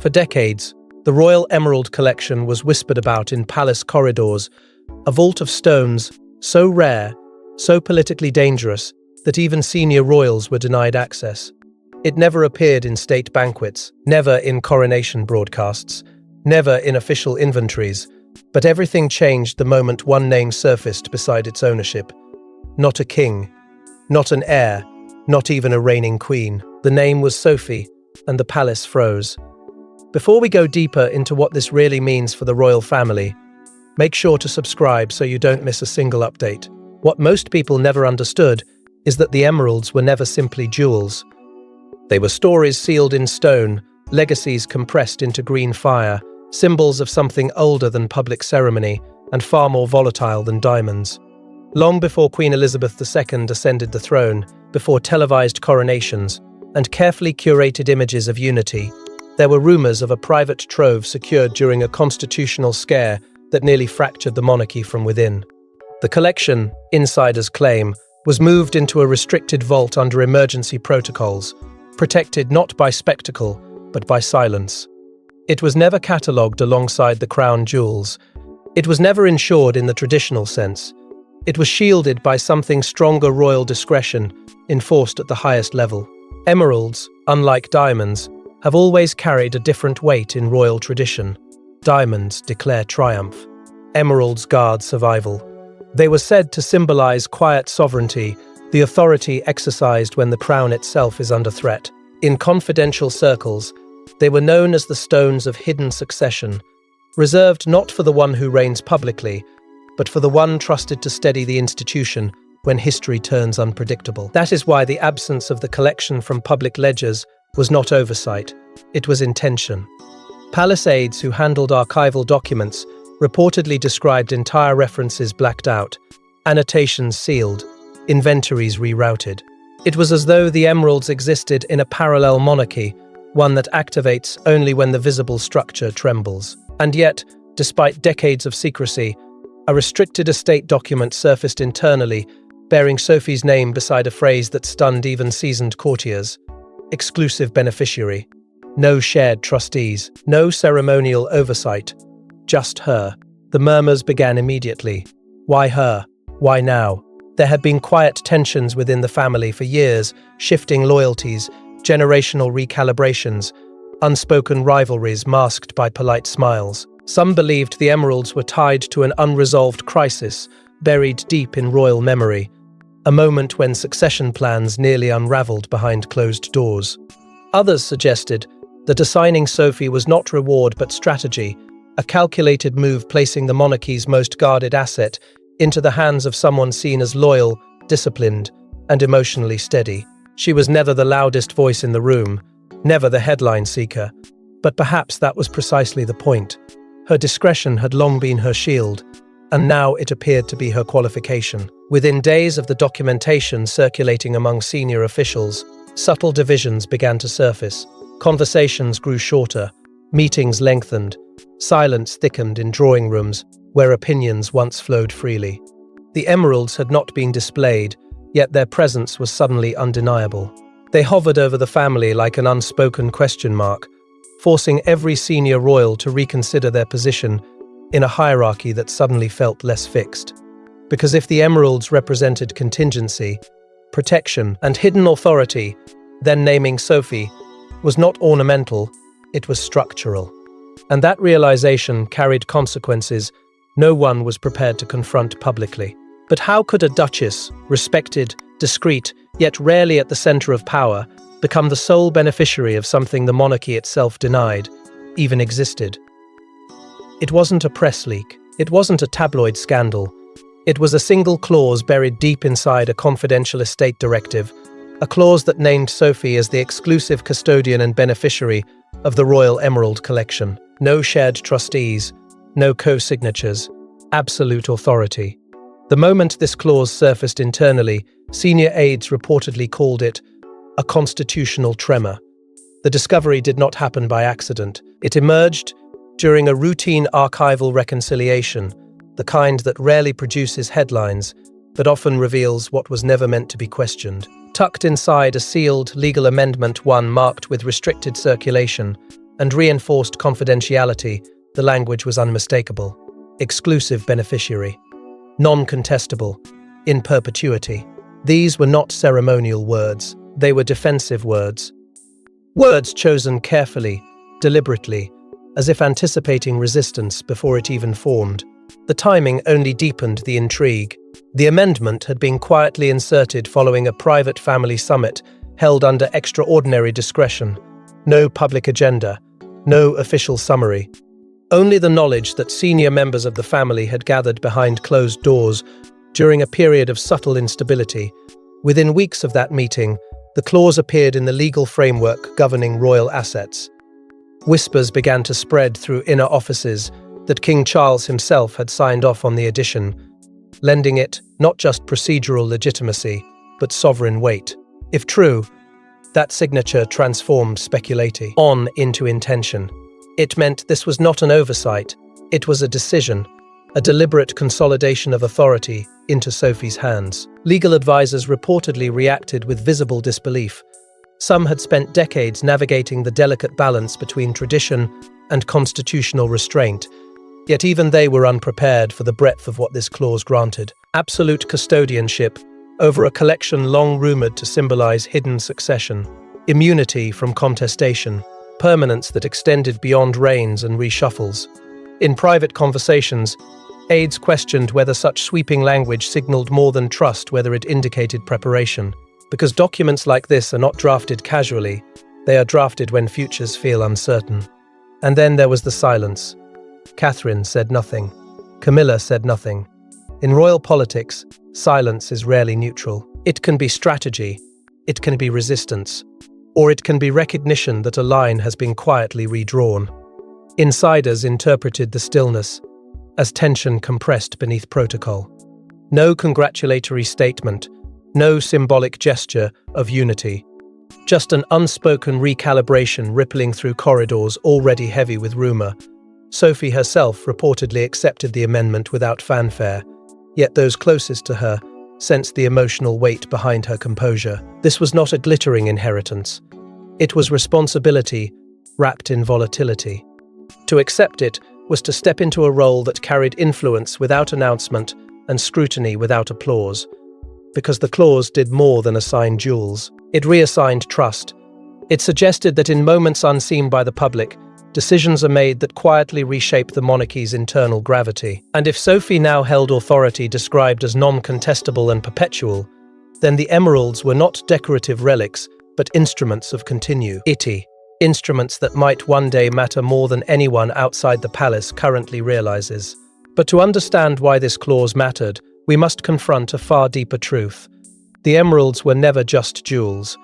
For decades, the Royal Emerald Collection was whispered about in palace corridors, a vault of stones so rare, so politically dangerous, that even senior royals were denied access. It never appeared in state banquets, never in coronation broadcasts, never in official inventories, but everything changed the moment one name surfaced beside its ownership. Not a king, not an heir, not even a reigning queen. The name was Sophie, and the palace froze. Before we go deeper into what this really means for the royal family, make sure to subscribe so you don't miss a single update. What most people never understood is that the emeralds were never simply jewels. They were stories sealed in stone, legacies compressed into green fire, symbols of something older than public ceremony and far more volatile than diamonds. Long before Queen Elizabeth II ascended the throne, before televised coronations and carefully curated images of unity, there were rumours of a private trove secured during a constitutional scare that nearly fractured the monarchy from within. The collection, insiders claim, was moved into a restricted vault under emergency protocols, protected not by spectacle, but by silence. It was never catalogued alongside the crown jewels. It was never insured in the traditional sense. It was shielded by something stronger: royal discretion, enforced at the highest level. Emeralds, unlike diamonds, have always carried a different weight in royal tradition. Diamonds declare triumph. Emeralds guard survival. They were said to symbolize quiet sovereignty, the authority exercised when the crown itself is under threat. In confidential circles, they were known as the stones of hidden succession, reserved not for the one who reigns publicly, but for the one trusted to steady the institution when history turns unpredictable. That is why the absence of the collection from public ledgers was not oversight, it was intention. Palace aides who handled archival documents reportedly described entire references blacked out, annotations sealed, inventories rerouted. It was as though the emeralds existed in a parallel monarchy, one that activates only when the visible structure trembles. And yet, despite decades of secrecy, a restricted estate document surfaced internally, bearing Sophie's name beside a phrase that stunned even seasoned courtiers. Exclusive beneficiary. No shared trustees. No ceremonial oversight. Just her. The murmurs began immediately. Why her? Why now? There had been quiet tensions within the family for years, shifting loyalties, generational recalibrations, unspoken rivalries masked by polite smiles. Some believed the emeralds were tied to an unresolved crisis, buried deep in royal memory, a moment when succession plans nearly unraveled behind closed doors. Others suggested that assigning Sophie was not reward but strategy, a calculated move placing the monarchy's most guarded asset into the hands of someone seen as loyal, disciplined, and emotionally steady. She was never the loudest voice in the room, never the headline seeker, but perhaps that was precisely the point. Her discretion had long been her shield, and now it appeared to be her qualification. Within days of the documentation circulating among senior officials, subtle divisions began to surface. Conversations grew shorter, meetings lengthened, silence thickened in drawing rooms where opinions once flowed freely. The emeralds had not been displayed, yet their presence was suddenly undeniable. They hovered over the family like an unspoken question mark, forcing every senior royal to reconsider their position in a hierarchy that suddenly felt less fixed. Because if the emeralds represented contingency, protection, and hidden authority, then naming Sophie was not ornamental, it was structural. And that realization carried consequences no one was prepared to confront publicly. But how could a duchess, respected, discreet, yet rarely at the center of power, become the sole beneficiary of something the monarchy itself denied, even existed? It wasn't a press leak. It wasn't a tabloid scandal. It was a single clause buried deep inside a confidential estate directive, a clause that named Sophie as the exclusive custodian and beneficiary of the Royal Emerald Collection. No shared trustees, no co-signatures, absolute authority. The moment this clause surfaced internally, senior aides reportedly called it a constitutional tremor. The discovery did not happen by accident. It emerged during a routine archival reconciliation, the kind that rarely produces headlines, but often reveals what was never meant to be questioned. Tucked inside a sealed legal amendment, one marked with restricted circulation, and reinforced confidentiality, the language was unmistakable. Exclusive beneficiary. Non-contestable. In perpetuity. These were not ceremonial words. They were defensive words. Words chosen carefully, deliberately, as if anticipating resistance before it even formed. The timing only deepened the intrigue. The amendment had been quietly inserted following a private family summit held under extraordinary discretion. No public agenda, no official summary. Only the knowledge that senior members of the family had gathered behind closed doors during a period of subtle instability. Within weeks of that meeting, the clause appeared in the legal framework governing royal assets. Whispers began to spread through inner offices that King Charles himself had signed off on the addition, lending it not just procedural legitimacy, but sovereign weight. If true, that signature transformed speculation on into intention. It meant this was not an oversight, it was a decision, a deliberate consolidation of authority into Sophie's hands. Legal advisors reportedly reacted with visible disbelief. Some had spent decades navigating the delicate balance between tradition and constitutional restraint, yet even they were unprepared for the breadth of what this clause granted. Absolute custodianship over a collection long rumoured to symbolize hidden succession, immunity from contestation, permanence that extended beyond reigns and reshuffles. In private conversations, aides questioned whether such sweeping language signaled more than trust, whether it indicated preparation. Because documents like this are not drafted casually, they are drafted when futures feel uncertain. And then there was the silence. Catherine said nothing. Camilla said nothing. In royal politics, silence is rarely neutral. It can be strategy, it can be resistance, or it can be recognition that a line has been quietly redrawn. Insiders interpreted the stillness as tension compressed beneath protocol. No congratulatory statement, no symbolic gesture of unity. Just an unspoken recalibration rippling through corridors already heavy with rumour. Sophie herself reportedly accepted the amendment without fanfare, yet those closest to her sensed the emotional weight behind her composure. This was not a glittering inheritance. It was responsibility wrapped in volatility. To accept it was to step into a role that carried influence without announcement and scrutiny without applause. Because the clause did more than assign jewels. It reassigned trust. It suggested that in moments unseen by the public, decisions are made that quietly reshape the monarchy's internal gravity. And if Sophie now held authority described as non-contestable and perpetual, then the emeralds were not decorative relics, but instruments of continuity. Instruments that might one day matter more than anyone outside the palace currently realizes. But to understand why this clause mattered, we must confront a far deeper truth. The emeralds were never just jewels.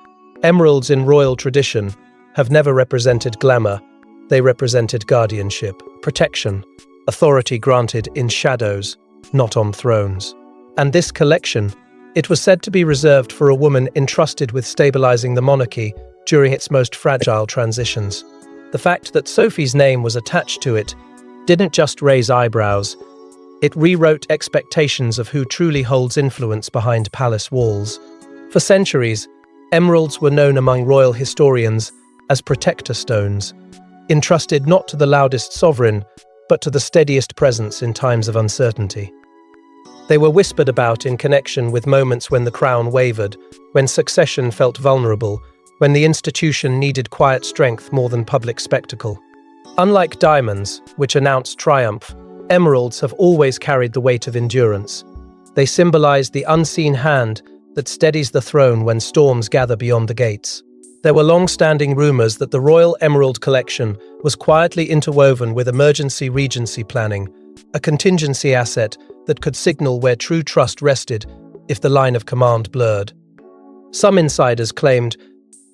Emeralds in royal tradition have never represented glamour. They represented guardianship, protection, authority granted in shadows, not on thrones. And this collection, it was said to be reserved for a woman entrusted with stabilizing the monarchy during its most fragile transitions. The fact that Sophie's name was attached to it didn't just raise eyebrows. It rewrote expectations of who truly holds influence behind palace walls. For centuries, emeralds were known among royal historians as protector stones, entrusted not to the loudest sovereign, but to the steadiest presence in times of uncertainty. They were whispered about in connection with moments when the crown wavered, when succession felt vulnerable, when the institution needed quiet strength more than public spectacle. Unlike diamonds, which announce triumph, emeralds have always carried the weight of endurance. They symbolize the unseen hand that steadies the throne when storms gather beyond the gates. There were long-standing rumors that the Royal Emerald Collection was quietly interwoven with emergency regency planning, a contingency asset that could signal where true trust rested if the line of command blurred. Some insiders claimed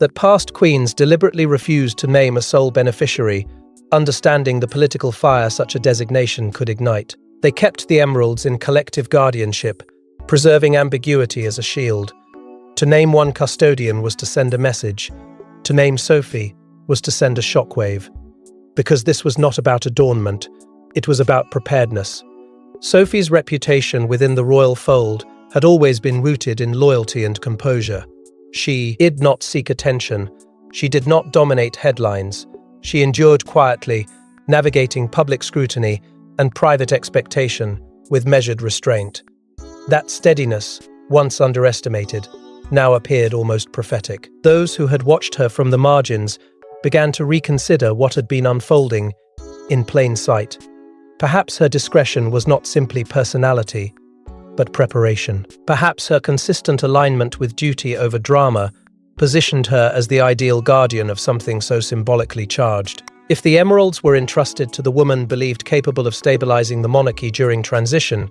that past queens deliberately refused to name a sole beneficiary, understanding the political fire such a designation could ignite. They kept the emeralds in collective guardianship, preserving ambiguity as a shield. To name one custodian was to send a message. To name Sophie was to send a shockwave. Because this was not about adornment, it was about preparedness. Sophie's reputation within the royal fold had always been rooted in loyalty and composure. She did not seek attention. She did not dominate headlines. She endured quietly, navigating public scrutiny and private expectation with measured restraint. That steadiness, once underestimated, now appeared almost prophetic. Those who had watched her from the margins began to reconsider what had been unfolding in plain sight. Perhaps her discretion was not simply personality, but preparation. Perhaps her consistent alignment with duty over drama positioned her as the ideal guardian of something so symbolically charged. If the emeralds were entrusted to the woman believed capable of stabilizing the monarchy during transition,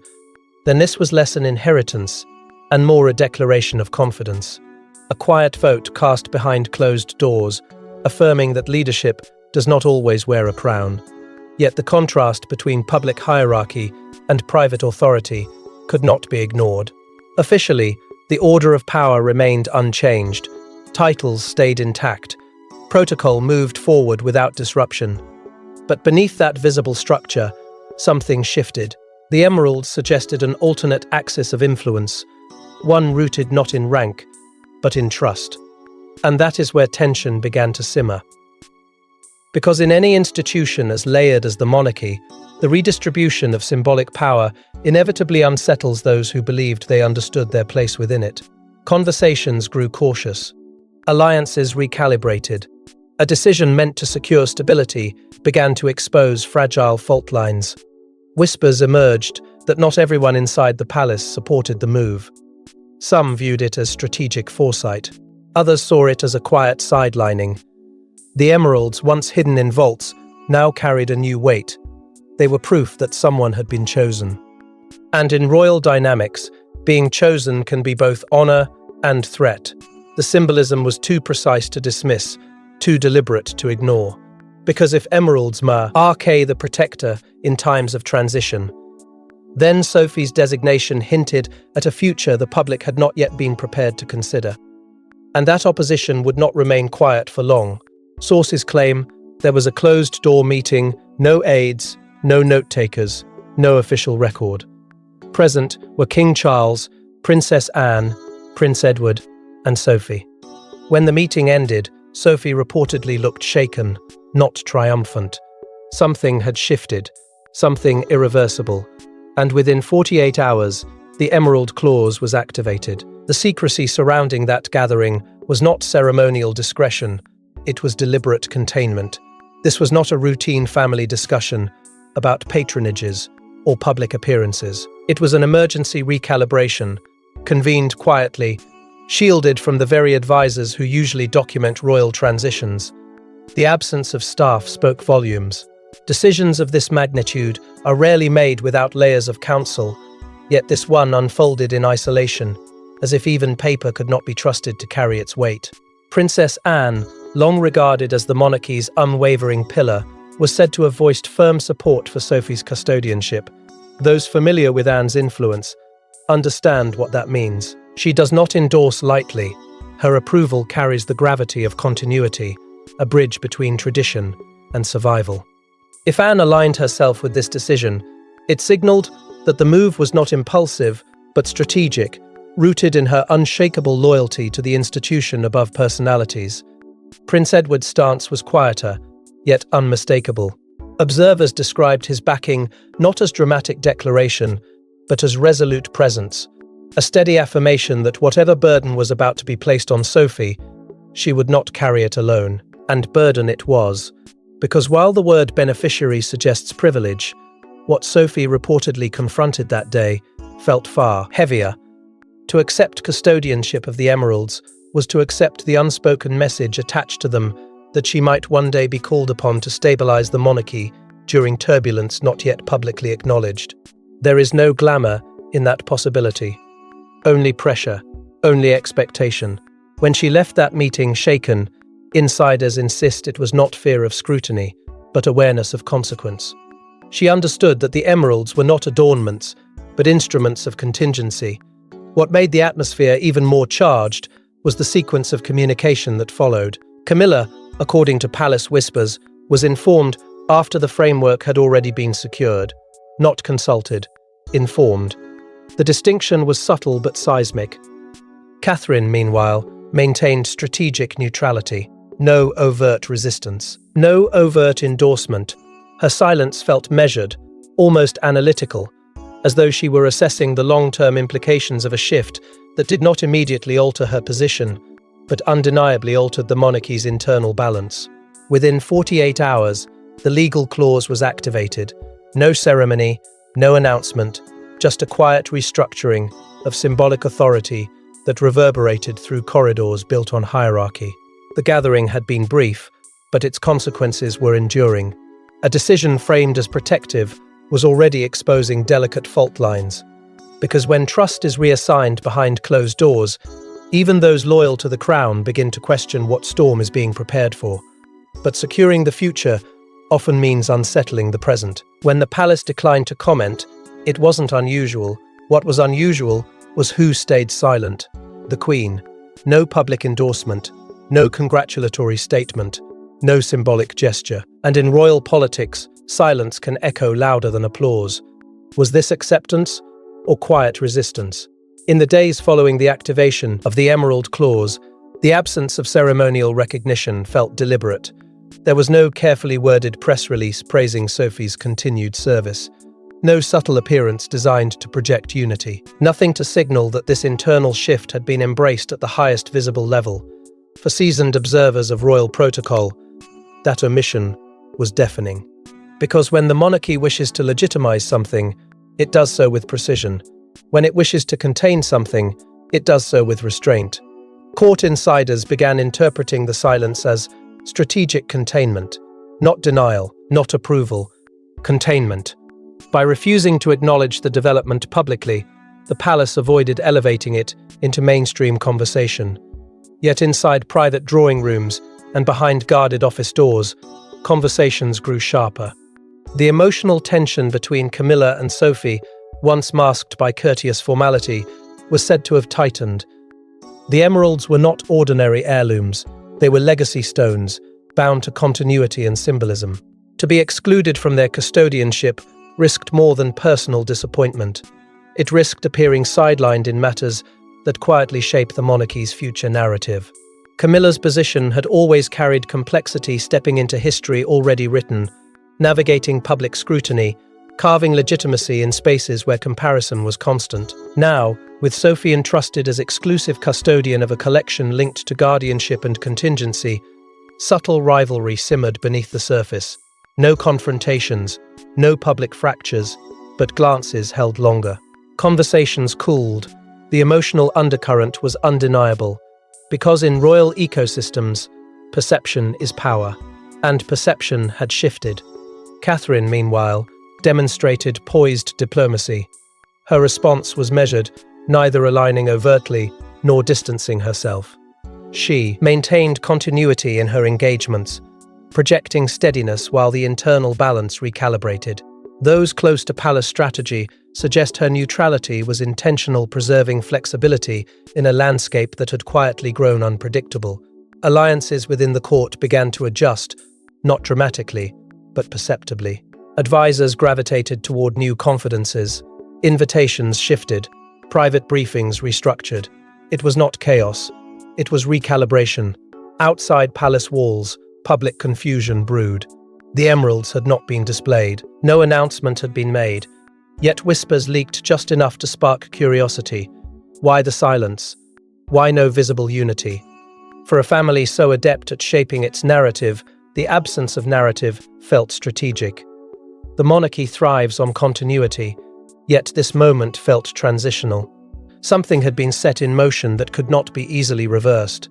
then this was less an inheritance and more a declaration of confidence. A quiet vote cast behind closed doors, affirming that leadership does not always wear a crown. Yet the contrast between public hierarchy and private authority could not be ignored. Officially, the order of power remained unchanged. Titles stayed intact. Protocol moved forward without disruption. But beneath that visible structure, something shifted. The emeralds suggested an alternate axis of influence, one rooted not in rank, but in trust. And that is where tension began to simmer. Because in any institution as layered as the monarchy, the redistribution of symbolic power inevitably unsettles those who believed they understood their place within it. Conversations grew cautious. Alliances recalibrated. A decision meant to secure stability began to expose fragile fault lines. Whispers emerged that not everyone inside the palace supported the move. Some viewed it as strategic foresight. Others saw it as a quiet sidelining. The emeralds, once hidden in vaults, now carried a new weight. They were proof that someone had been chosen. And in royal dynamics, being chosen can be both honor and threat. The symbolism was too precise to dismiss, too deliberate to ignore. Because if emeralds are the protector in times of transition, then Sophie's designation hinted at a future the public had not yet been prepared to consider. And that opposition would not remain quiet for long. Sources claim there was a closed-door meeting, no aides, no note-takers, no official record. Present were King Charles, Princess Anne, Prince Edward, and Sophie. When the meeting ended, Sophie reportedly looked shaken, not triumphant. Something had shifted, something irreversible, and within 48 hours, the Emerald Clause was activated. The secrecy surrounding that gathering was not ceremonial discretion, it was deliberate containment. This was not a routine family discussion about patronages or public appearances. It was an emergency recalibration, convened quietly, shielded from the very advisors who usually document royal transitions. The absence of staff spoke volumes. Decisions of this magnitude are rarely made without layers of counsel, yet this one unfolded in isolation, as if even paper could not be trusted to carry its weight. Princess Anne, long regarded as the monarchy's unwavering pillar, was said to have voiced firm support for Sophie's custodianship. Those familiar with Anne's influence understand what that means. She does not endorse lightly. Her approval carries the gravity of continuity, a bridge between tradition and survival. If Anne aligned herself with this decision, it signaled that the move was not impulsive, but strategic, rooted in her unshakable loyalty to the institution above personalities. Prince Edward's stance was quieter, yet unmistakable. Observers described his backing not as dramatic declaration, but as resolute presence, a steady affirmation that whatever burden was about to be placed on Sophie, she would not carry it alone. And burden it was, because while the word beneficiary suggests privilege, what Sophie reportedly confronted that day felt far heavier. To accept custodianship of the emeralds was to accept the unspoken message attached to them that she might one day be called upon to stabilize the monarchy during turbulence not yet publicly acknowledged. There is no glamour in that possibility. Only pressure, only expectation. When she left that meeting shaken, insiders insist it was not fear of scrutiny, but awareness of consequence. She understood that the emeralds were not adornments, but instruments of contingency. What made the atmosphere even more charged was the sequence of communication that followed. Camilla, according to palace whispers, was informed after the framework had already been secured, not consulted, informed. The distinction was subtle but seismic. Catherine, meanwhile, maintained strategic neutrality. No overt resistance. No overt endorsement. Her silence felt measured, almost analytical, as though she were assessing the long-term implications of a shift that did not immediately alter her position, but undeniably altered the monarchy's internal balance. Within 48 hours, the legal clause was activated. No ceremony, no announcement, just a quiet restructuring of symbolic authority that reverberated through corridors built on hierarchy. The gathering had been brief, but its consequences were enduring. A decision framed as protective was already exposing delicate fault lines. Because when trust is reassigned behind closed doors, even those loyal to the crown begin to question what storm is being prepared for. But securing the future often means unsettling the present. When the palace declined to comment, it wasn't unusual. What was unusual was who stayed silent. The Queen. No public endorsement, no congratulatory statement, no symbolic gesture. And in royal politics, silence can echo louder than applause. Was this acceptance or quiet resistance? In the days following the activation of the Emerald Clause, the absence of ceremonial recognition felt deliberate. There was no carefully worded press release praising Sophie's continued service. No subtle appearance designed to project unity. Nothing to signal that this internal shift had been embraced at the highest visible level. For seasoned observers of royal protocol, that omission was deafening. Because when the monarchy wishes to legitimize something, it does so with precision. When it wishes to contain something, it does so with restraint. Court insiders began interpreting the silence as strategic containment, not denial, not approval, containment. By refusing to acknowledge the development publicly, the palace avoided elevating it into mainstream conversation. Yet inside private drawing rooms and behind guarded office doors, conversations grew sharper. The emotional tension between Camilla and Sophie, once masked by courteous formality, was said to have tightened. The emeralds were not ordinary heirlooms, they were legacy stones, bound to continuity and symbolism. To be excluded from their custodianship risked more than personal disappointment. It risked appearing sidelined in matters that quietly shape the monarchy's future narrative. Camilla's position had always carried complexity, stepping into history already written, navigating public scrutiny, carving legitimacy in spaces where comparison was constant. Now, with Sophie entrusted as exclusive custodian of a collection linked to guardianship and contingency, subtle rivalry simmered beneath the surface. No confrontations, no public fractures, but glances held longer. Conversations cooled. The emotional undercurrent was undeniable, because in royal ecosystems, perception is power, and perception had shifted. Catherine, meanwhile, demonstrated poised diplomacy. Her response was measured, neither aligning overtly nor distancing herself. She maintained continuity in her engagements, projecting steadiness while the internal balance recalibrated. Those close to palace strategy suggest her neutrality was intentional, preserving flexibility in a landscape that had quietly grown unpredictable. Alliances within the court began to adjust, not dramatically, but perceptibly. Advisors gravitated toward new confidences. Invitations shifted. Private briefings restructured. It was not chaos. It was recalibration. Outside palace walls, public confusion brewed. The emeralds had not been displayed. No announcement had been made. Yet whispers leaked just enough to spark curiosity. Why the silence? Why no visible unity? For a family so adept at shaping its narrative, the absence of narrative felt strategic. The monarchy thrives on continuity, yet this moment felt transitional. Something had been set in motion that could not be easily reversed.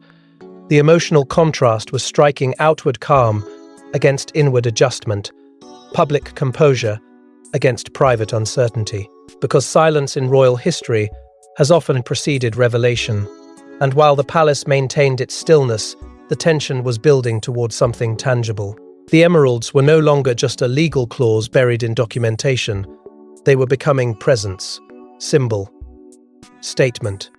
The emotional contrast was striking: outward calm against inward adjustment, public composure against private uncertainty. Because silence in royal history has often preceded revelation, and while the palace maintained its stillness, the tension was building toward something tangible. The emeralds were no longer just a legal clause buried in documentation. They were becoming presence, symbol, statement.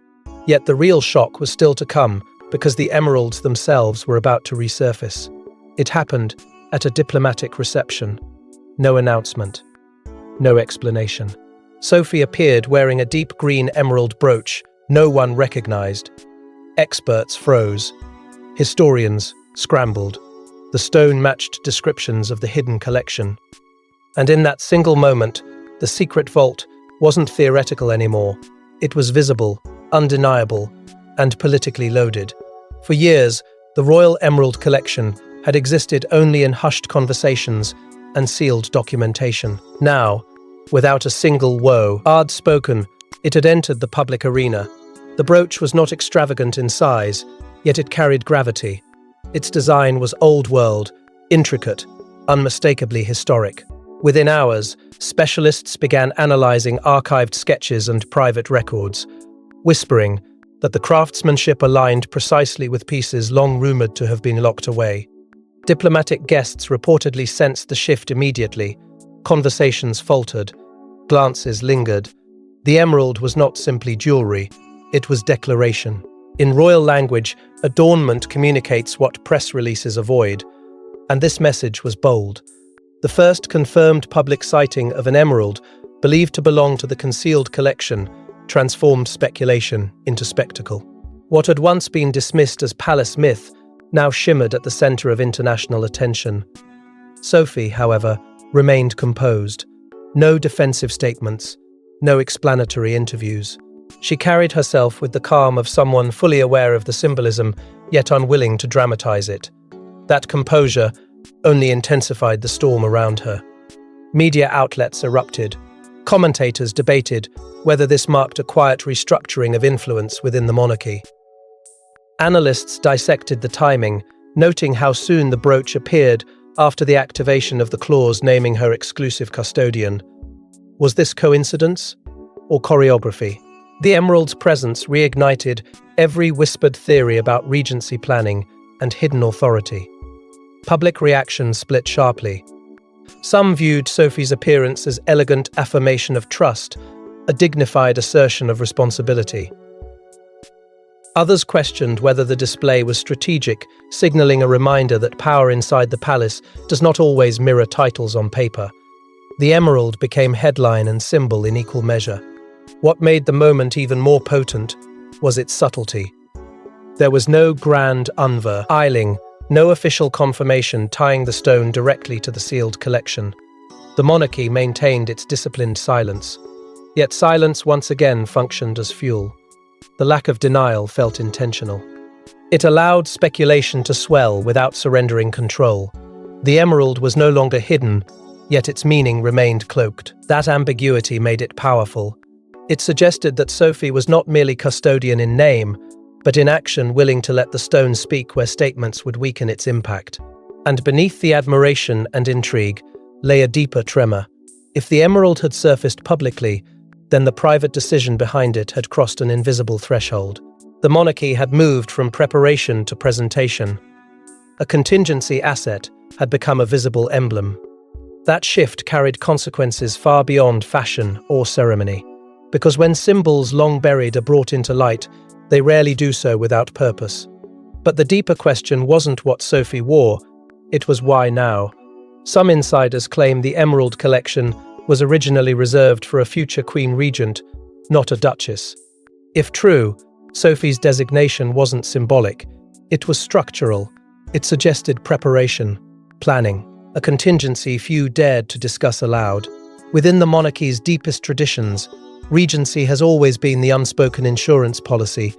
Yet the real shock was still to come, because the emeralds themselves were about to resurface. It happened at a diplomatic reception. No announcement. No explanation. Sophie appeared wearing a deep green emerald brooch no one recognized. Experts froze. Historians scrambled. The stone matched descriptions of the hidden collection. And in that single moment, the secret vault wasn't theoretical anymore. It was visible, undeniable, and politically loaded. For years, the Royal Emerald Collection had existed only in hushed conversations and sealed documentation. Now, without a single woe, spoken, it had entered the public arena. The brooch was not extravagant in size, yet it carried gravity. Its design was old-world, intricate, unmistakably historic. Within hours, specialists began analyzing archived sketches and private records, whispering that the craftsmanship aligned precisely with pieces long rumored to have been locked away. Diplomatic guests reportedly sensed the shift immediately. Conversations faltered, glances lingered. The emerald was not simply jewelry, it was declaration. In royal language, adornment communicates what press releases avoid, and this message was bold. The first confirmed public sighting of an emerald, believed to belong to the concealed collection, transformed speculation into spectacle. What had once been dismissed as palace myth now shimmered at the center of international attention. Sophie, however, remained composed. No defensive statements, no explanatory interviews. She carried herself with the calm of someone fully aware of the symbolism, yet unwilling to dramatize it. That composure only intensified the storm around her. Media outlets erupted. Commentators debated whether this marked a quiet restructuring of influence within the monarchy. Analysts dissected the timing, noting how soon the brooch appeared after the activation of the clause naming her exclusive custodian. Was this coincidence or choreography? The emerald's presence reignited every whispered theory about regency planning and hidden authority. Public reaction split sharply. Some viewed Sophie's appearance as elegant affirmation of trust, a dignified assertion of responsibility. Others questioned whether the display was strategic, signaling a reminder that power inside the palace does not always mirror titles on paper. The emerald became headline and symbol in equal measure. What made the moment even more potent was its subtlety. There was no grand unveiling, no official confirmation tying the stone directly to the sealed collection. The monarchy maintained its disciplined silence. Yet silence once again functioned as fuel. The lack of denial felt intentional. It allowed speculation to swell without surrendering control. The emerald was no longer hidden, yet its meaning remained cloaked. That ambiguity made it powerful. It suggested that Sophie was not merely custodian in name, but in action willing to let the stone speak where statements would weaken its impact. And beneath the admiration and intrigue lay a deeper tremor. If the emerald had surfaced publicly, then the private decision behind it had crossed an invisible threshold. The monarchy had moved from preparation to presentation. A contingency asset had become a visible emblem. That shift carried consequences far beyond fashion or ceremony, because when symbols long buried are brought into light, they rarely do so without purpose. But the deeper question wasn't what Sophie wore, it was why now. Some insiders claim the Emerald Collection was originally reserved for a future Queen Regent, not a Duchess. If true, Sophie's designation wasn't symbolic, it was structural. It suggested preparation, planning, a contingency few dared to discuss aloud. Within the monarchy's deepest traditions, regency has always been the unspoken insurance policy,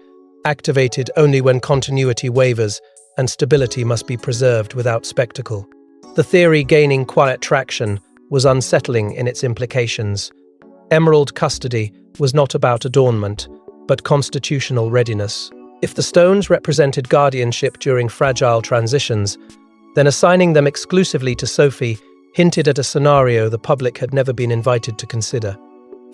activated only when continuity wavers and stability must be preserved without spectacle. The theory gaining quiet traction was unsettling in its implications. Emerald custody was not about adornment, but constitutional readiness. If the stones represented guardianship during fragile transitions, then assigning them exclusively to Sophie hinted at a scenario the public had never been invited to consider.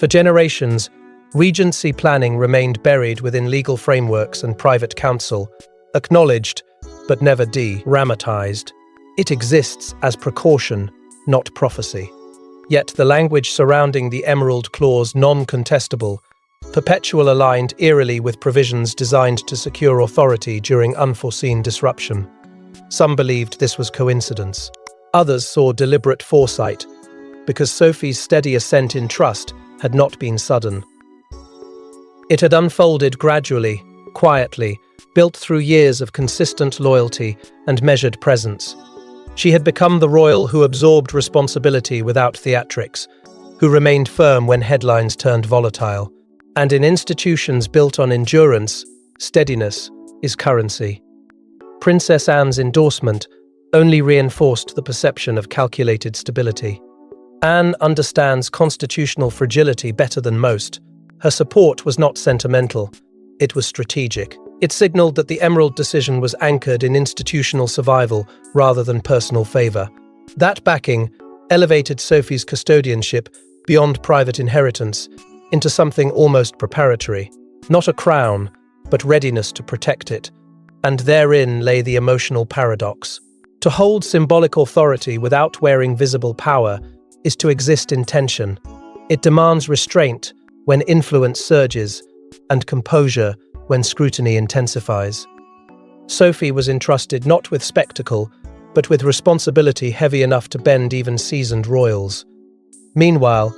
For generations, regency planning remained buried within legal frameworks and private counsel, acknowledged but never de-dramatized. It exists as precaution, not prophecy. Yet the language surrounding the Emerald Clause non-contestable, perpetual aligned eerily with provisions designed to secure authority during unforeseen disruption. Some believed this was coincidence. Others saw deliberate foresight, because Sophie's steady ascent in trust had not been sudden. It had unfolded gradually, quietly, built through years of consistent loyalty and measured presence. She had become the royal who absorbed responsibility without theatrics, who remained firm when headlines turned volatile. And in institutions built on endurance, steadiness is currency. Princess Anne's endorsement only reinforced the perception of calculated stability. Anne understands constitutional fragility better than most. Her support was not sentimental, it was strategic. It signaled that the Emerald decision was anchored in institutional survival rather than personal favor. That backing elevated Sophie's custodianship beyond private inheritance into something almost preparatory. Not a crown, but readiness to protect it. And therein lay the emotional paradox. To hold symbolic authority without wearing visible power is to exist in tension. It demands restraint when influence surges and composure when scrutiny intensifies. Sophie was entrusted not with spectacle, but with responsibility heavy enough to bend even seasoned royals. Meanwhile,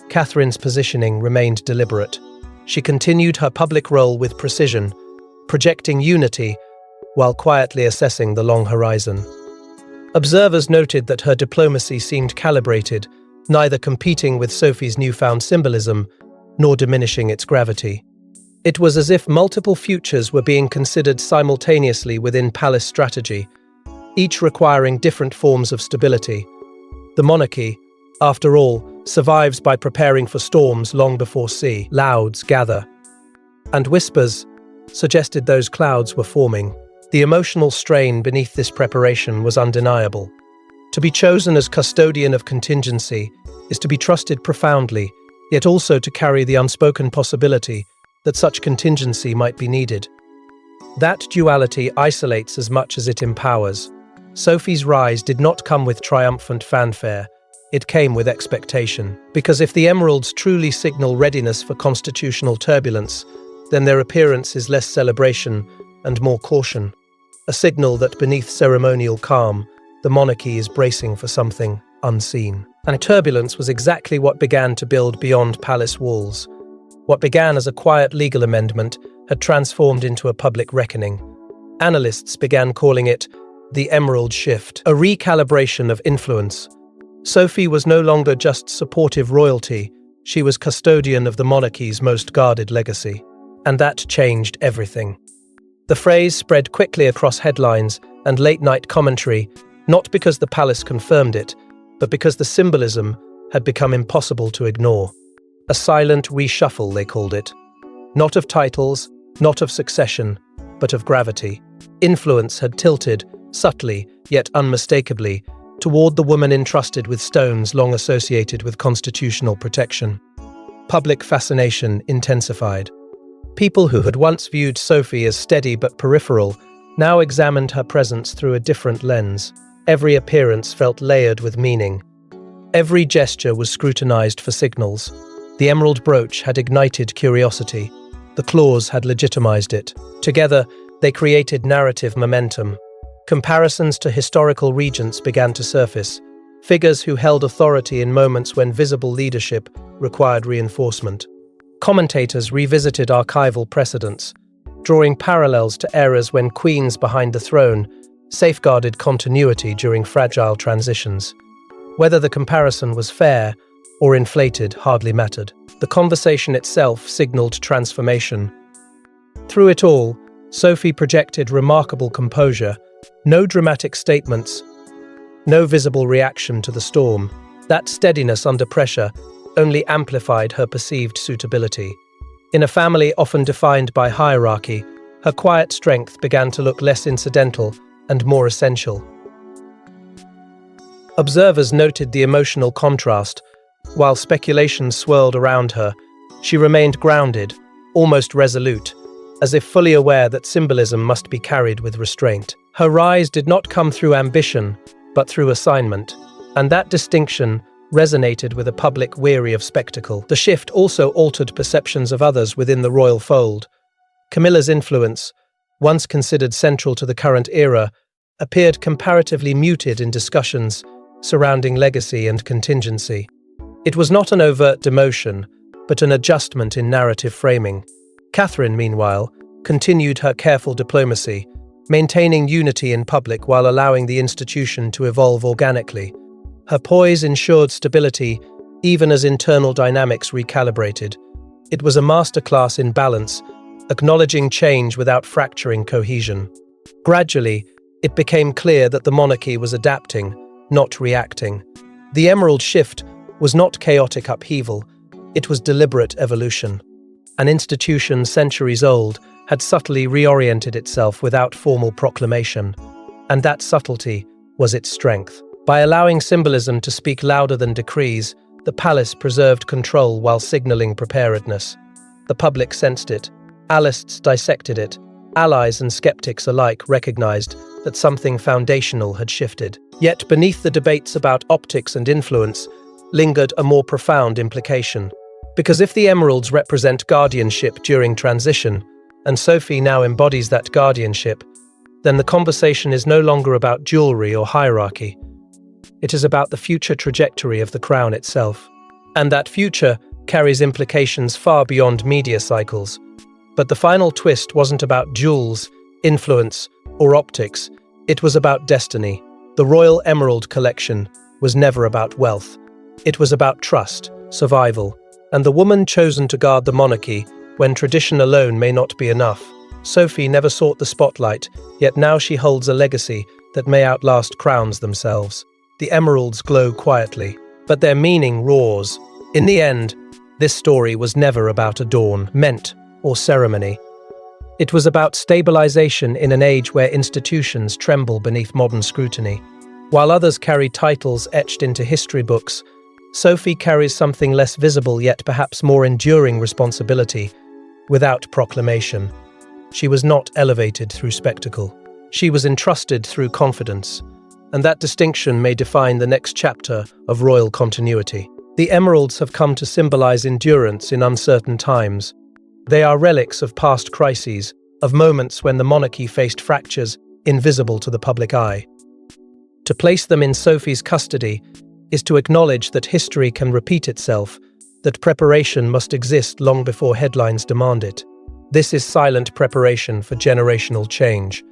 Catherine's positioning remained deliberate. She continued her public role with precision, projecting unity while quietly assessing the long horizon. Observers noted that her diplomacy seemed calibrated, neither competing with Sophie's newfound symbolism nor diminishing its gravity. It was as if multiple futures were being considered simultaneously within palace strategy, each requiring different forms of stability. The monarchy, after all, survives by preparing for storms long before sea louds gather. And whispers suggested those clouds were forming. The emotional strain beneath this preparation was undeniable. To be chosen as custodian of contingency is to be trusted profoundly, yet also to carry the unspoken possibility that such contingency might be needed. That duality isolates as much as it empowers. Sophie's rise did not come with triumphant fanfare, it came with expectation. Because if the emeralds truly signal readiness for constitutional turbulence, then their appearance is less celebration and more caution. A signal that beneath ceremonial calm, the monarchy is bracing for something unseen. And turbulence was exactly what began to build beyond palace walls. What began as a quiet legal amendment had transformed into a public reckoning. Analysts began calling it the Emerald Shift, a recalibration of influence. Sophie was no longer just supportive royalty, she was custodian of the monarchy's most guarded legacy. And that changed everything. The phrase spread quickly across headlines and late-night commentary, not because the palace confirmed it, but because the symbolism had become impossible to ignore. A silent reshuffle, they called it. Not of titles, not of succession, but of gravity. Influence had tilted, subtly, yet unmistakably, toward the woman entrusted with stones long associated with constitutional protection. Public fascination intensified. People who had once viewed Sophie as steady but peripheral now examined her presence through a different lens. Every appearance felt layered with meaning. Every gesture was scrutinized for signals. The emerald brooch had ignited curiosity. The claws had legitimized it. Together, they created narrative momentum. Comparisons to historical regents began to surface, figures who held authority in moments when visible leadership required reinforcement. Commentators revisited archival precedents, drawing parallels to eras when queens behind the throne safeguarded continuity during fragile transitions. Whether the comparison was fair or inflated hardly mattered. The conversation itself signaled transformation. Through it all, Sophie projected remarkable composure, no dramatic statements, no visible reaction to the storm. That steadiness under pressure only amplified her perceived suitability. In a family often defined by hierarchy, her quiet strength began to look less incidental and more essential. Observers noted the emotional contrast. While speculation swirled around her, she remained grounded, almost resolute, as if fully aware that symbolism must be carried with restraint. Her rise did not come through ambition, but through assignment, and that distinction resonated with a public weary of spectacle. The shift also altered perceptions of others within the royal fold. Camilla's influence, once considered central to the current era, appeared comparatively muted in discussions surrounding legacy and contingency. It was not an overt demotion, but an adjustment in narrative framing. Catherine, meanwhile, continued her careful diplomacy, maintaining unity in public while allowing the institution to evolve organically. Her poise ensured stability even as internal dynamics recalibrated. It was a masterclass in balance, acknowledging change without fracturing cohesion. Gradually, it became clear that the monarchy was adapting, not reacting. The Emerald Shift was not chaotic upheaval, it was deliberate evolution. An institution centuries old had subtly reoriented itself without formal proclamation, and that subtlety was its strength. By allowing symbolism to speak louder than decrees, the palace preserved control while signaling preparedness. The public sensed it, analysts dissected it, allies and skeptics alike recognized that something foundational had shifted. Yet beneath the debates about optics and influence lingered a more profound implication. Because if the emeralds represent guardianship during transition, and Sophie now embodies that guardianship, then the conversation is no longer about jewelry or hierarchy. It is about the future trajectory of the crown itself. And that future carries implications far beyond media cycles. But the final twist wasn't about jewels, influence, or optics. It was about destiny. The Royal Emerald Collection was never about wealth. It was about trust, survival, and the woman chosen to guard the monarchy when tradition alone may not be enough. Sophie never sought the spotlight, yet now she holds a legacy that may outlast crowns themselves. The emeralds glow quietly, but their meaning roars. In the end, this story was never about adornment or ceremony. It was about stabilization in an age where institutions tremble beneath modern scrutiny. While others carry titles etched into history books, Sophie carries something less visible yet perhaps more enduring responsibility. Without proclamation, she was not elevated through spectacle. She was entrusted through confidence, and that distinction may define the next chapter of royal continuity. The emeralds have come to symbolize endurance in uncertain times. They are relics of past crises, of moments when the monarchy faced fractures invisible to the public eye. To place them in Sophie's custody is to acknowledge that history can repeat itself, that preparation must exist long before headlines demand it. This is silent preparation for generational change,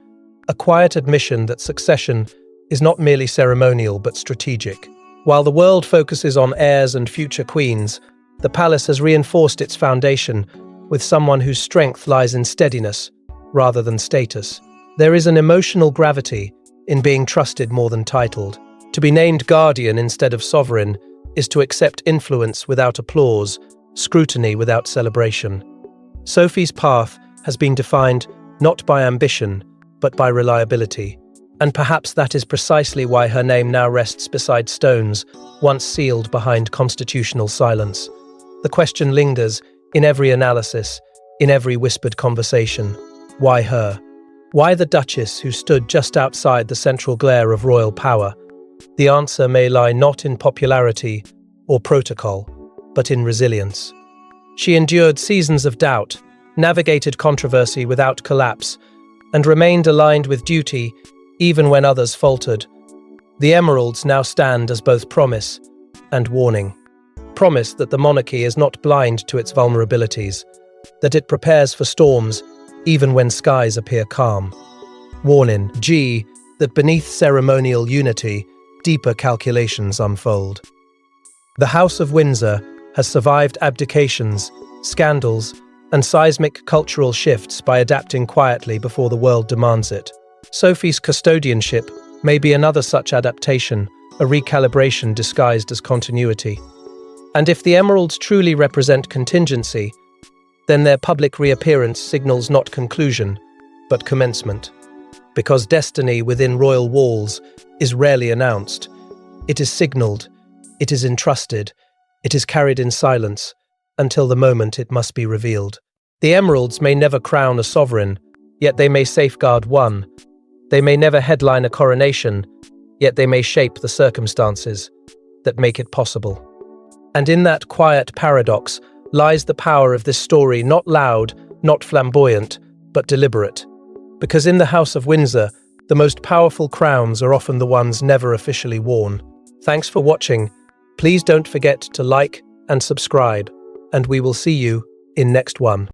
a quiet admission that succession is not merely ceremonial but strategic. While the world focuses on heirs and future queens, the palace has reinforced its foundation with someone whose strength lies in steadiness rather than status. There is an emotional gravity in being trusted more than titled. To be named guardian instead of sovereign is to accept influence without applause, scrutiny without celebration. Sophie's path has been defined not by ambition, but by reliability. And perhaps that is precisely why her name now rests beside stones, once sealed behind constitutional silence. The question lingers in every analysis, in every whispered conversation. Why her? Why the Duchess who stood just outside the central glare of royal power? The answer may lie not in popularity or protocol, but in resilience. She endured seasons of doubt, navigated controversy without collapse, and remained aligned with duty even when others faltered. The emeralds now stand as both promise and warning. Promise that the monarchy is not blind to its vulnerabilities, that it prepares for storms even when skies appear calm. Warning, that beneath ceremonial unity, deeper calculations unfold. The House of Windsor has survived abdications, scandals, and seismic cultural shifts by adapting quietly before the world demands it. Sophie's custodianship may be another such adaptation, a recalibration disguised as continuity. And if the emeralds truly represent contingency, then their public reappearance signals not conclusion, but commencement. Because destiny within royal walls is rarely announced. It is signaled, it is entrusted, it is carried in silence, until the moment it must be revealed. The emeralds may never crown a sovereign, yet they may safeguard one. They may never headline a coronation, yet they may shape the circumstances that make it possible. And in that quiet paradox lies the power of this story, not loud, not flamboyant, but deliberate. Because in the House of Windsor, the most powerful crowns are often the ones never officially worn. Thanks for watching. Please don't forget to like and subscribe, and we will see you in next one.